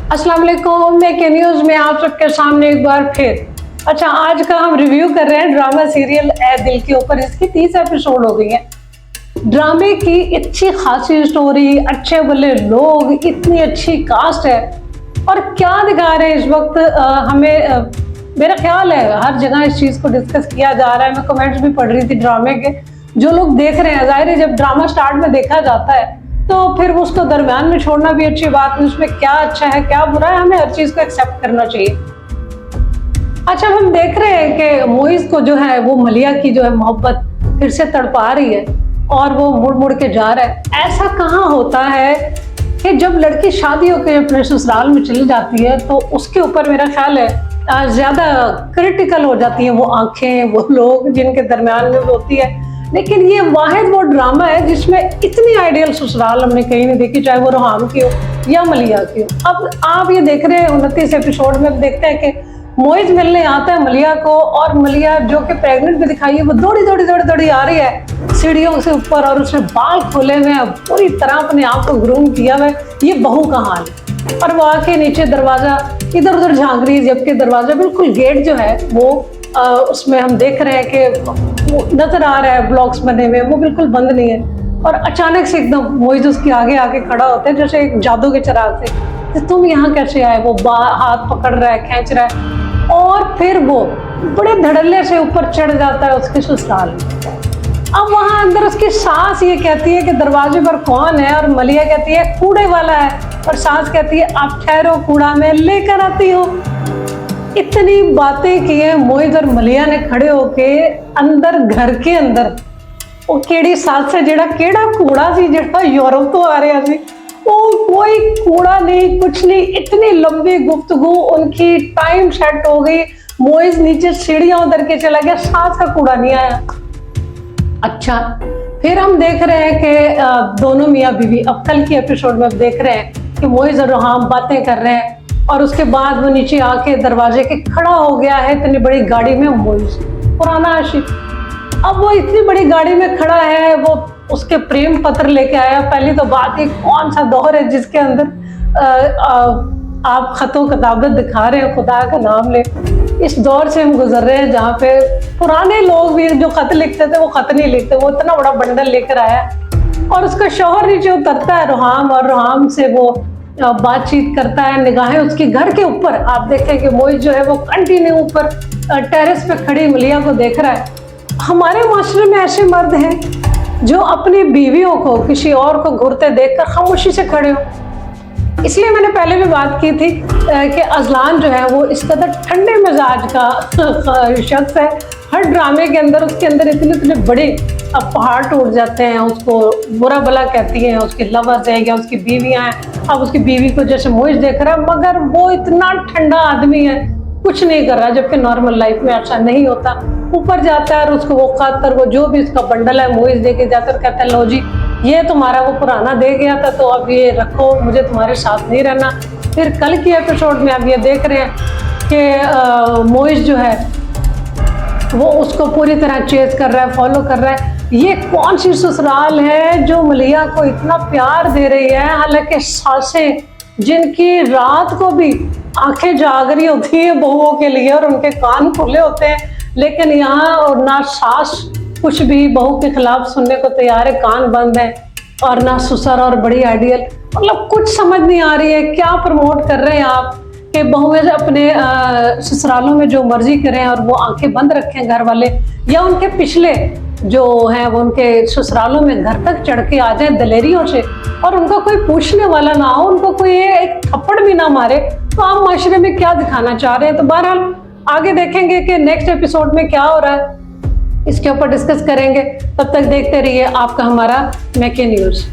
अस्सलाम वालेकुम, मैं के न्यूज़ में आप सबके सामने एक बार फिर। अच्छा, आज का हम रिव्यू कर रहे हैं ड्रामा सीरियल ए दिल के ऊपर। इसकी 30 एपिसोड हो गई है। ड्रामे की अच्छी खासी स्टोरी, अच्छे भले लोग, इतनी अच्छी कास्ट है और क्या दिखा रहे हैं इस वक्त हमें मेरा ख्याल है हर जगह इस चीज़ को डिस्कस किया जा रहा है। मैं कमेंट्स भी पढ़ रही थी ड्रामे के, जो लोग देख रहे हैं। जाहिर है जब ड्रामा स्टार्ट में देखा जाता है तो फिर उसको दरम्यान में छोड़ना भी अच्छी बात नहीं। उसमें क्या अच्छा है क्या बुरा है, हमें हर चीज़ को एक्सेप्ट करना चाहिए। अच्छा, हम देख रहे हैं कि मोइज को जो है वो मलिया की जो है मोहब्बत फिर से तड़पा रही है और वो मुड़ मुड़ के जा रहा है। ऐसा कहाँ होता है कि जब लड़की शादी होकर अपने ससुराल में चली जाती है तो उसके ऊपर मेरा ख्याल है ज़्यादा क्रिटिकल हो जाती हैं वो आंखें, वो लोग जिनके दरमियान में होती है। लेकिन ये वाहिद वो ड्रामा है जिसमें इतनी आइडियल ससुराल हमने कहीं नहीं देखी, चाहे वो रोहाम की हो या मलिया की हो। अब आप ये देख रहे हैं 29 एपिसोड में देखते हैं कि मोइज मिलने आता है मलिया को, और मलिया जो कि प्रेग्नेंट भी दिखाई है वो दौड़ी दौड़ी दौड़ी दौड़ी आ रही है सीढ़ियों से ऊपर, और उसने बाल खोले हुए हैं, पूरी तरह अपने आप को ग्रूम किया हुआ है। ये बहू का हाल। और वो आके नीचे दरवाजा इधर उधर झांक रही है, जबकि दरवाजा बिल्कुल गेट जो है वो उसमें हम देख रहे हैं कि नजर आ रहा है ब्लॉक्स बने हुए, वो बिल्कुल बंद नहीं है। और अचानक से एकदम मोइज उसके आगे आके खड़ा होता है जैसे एक जादू के चिराग से। तो तुम यहाँ कैसे आए? वो हाथ पकड़ रहा है, खींच रहा है, और फिर वो बड़े धड़ल्ले से ऊपर चढ़ जाता है उसके ससुराल में। अब वहां अंदर उसकी सास ये कहती है कि दरवाजे पर कौन है, और मलिया कहती है कूड़े वाला है, और सास कहती है आप ठहरो, कूड़ा मैं लेकर आती हूँ। इतनी बातें की है मोइज और मलिया ने खड़े होके अंदर, घर के अंदर। वो केड़ी सास से जेड़ा केड़ा कूड़ा सी जेड़ा यूरोप तो आ रहा सी, वो कोई कूड़ा नहीं, कुछ नहीं। इतनी लंबी गुफ्तगू उनकी, टाइम सेट हो गई। मोइज नीचे सीढ़ियां उतर के चला गया, सास का कूड़ा नहीं आया। अच्छा, फिर हम देख रहे हैं कि दोनों मियाँ बीवी, अब कल की एपिसोड में देख रहे हैं कि मोइज और रोहाम बातें कर रहे हैं, और उसके बाद वो नीचे आके दरवाजे के खड़ा हो गया है इतनी बड़ी गाड़ी में मोइज, पुराना आशिक। अब वो इतनी बड़ी गाड़ी में खड़ा है, वो उसके प्रेम पत्र लेके आया। पहली तो बात ये, कौन सा दौर है जिसके अंदर आप खतों किताबत दिखा रहे हैं, खुदा का नाम ले। इस दौर से हम गुजर रहे हैं जहाँ पे पुराने लोग भी जो खत लिखते थे वो खत नहीं लिखते। वो इतना बड़ा बंडल लेकर आया और उसका शौहर नीचे उतरता है रोहाम, और रोहाम से वो बातचीत करता है। निगाहें उसकी घर के ऊपर, आप देखें कि मोइज जो है वो कंटिन्यू ऊपर टेरेस पे खड़ी मलिया को देख रहा है। हमारे माशरे में ऐसे मर्द हैं जो अपनी बीवियों को किसी और को घूरते देखकर खामोशी से खड़े हो। इसलिए मैंने पहले भी बात की थी कि अजलान जो है वो इस कदर ठंडे मिजाज का शख्स है। हर ड्रामे के अंदर उसके अंदर इतने बड़े पहाड़ टूट जाते हैं, उसको बुरा भला कहती हैं, उसके लवर्स हैं या उसकी बीवियां हैं। अब उसकी बीवी को जैसे मोइज देख रहा है, मगर वो इतना ठंडा आदमी है, कुछ नहीं कर रहा, जबकि नॉर्मल लाइफ में ऐसा नहीं होता। ऊपर जाता है और उसको वो खत और वो जो भी उसका बंडल है मोइज दे के जाता है और कहता है लो जी, ये तुम्हारा वो पुराना दे गया था तो अब ये रखो, मुझे तुम्हारे साथ नहीं रहना। फिर कल की एपिसोड में आप ये देख रहे हैं कि मोइज जो है वो उसको पूरी तरह चेज कर रहा है, फॉलो कर रहा है। ये कौन सी ससुराल है जो मलिया को इतना प्यार दे रही है, हालांकि सासें जिनकी रात को भी आंखें जाग रही होती हैं बहुओं के लिए और उनके कान खुले होते हैं, लेकिन यहाँ और ना सास कुछ भी बहू के खिलाफ सुनने को तैयार है, कान बंद है, और ना ससुर और बड़ी आइडियल। मतलब कुछ समझ नहीं आ रही है क्या प्रमोट कर रहे हैं आप कि बहुएं अपने ससुरालों में जो मर्जी करें और वो आंखें बंद रखें घर वाले, या उनके पिछले जो हैं वो उनके ससुरालों में घर तक चढ़ के आ जाए दलेरियों से और उनको कोई पूछने वाला ना हो, उनको कोई एक थप्पड़ भी ना मारे। तो आप माशरे में क्या दिखाना चाह रहे हैं? तो बहरहाल आगे देखेंगे कि नेक्स्ट एपिसोड में क्या हो रहा है, इसके ऊपर डिस्कस करेंगे। तब तक देखते रहिए आपका हमारा मेके न्यूज़।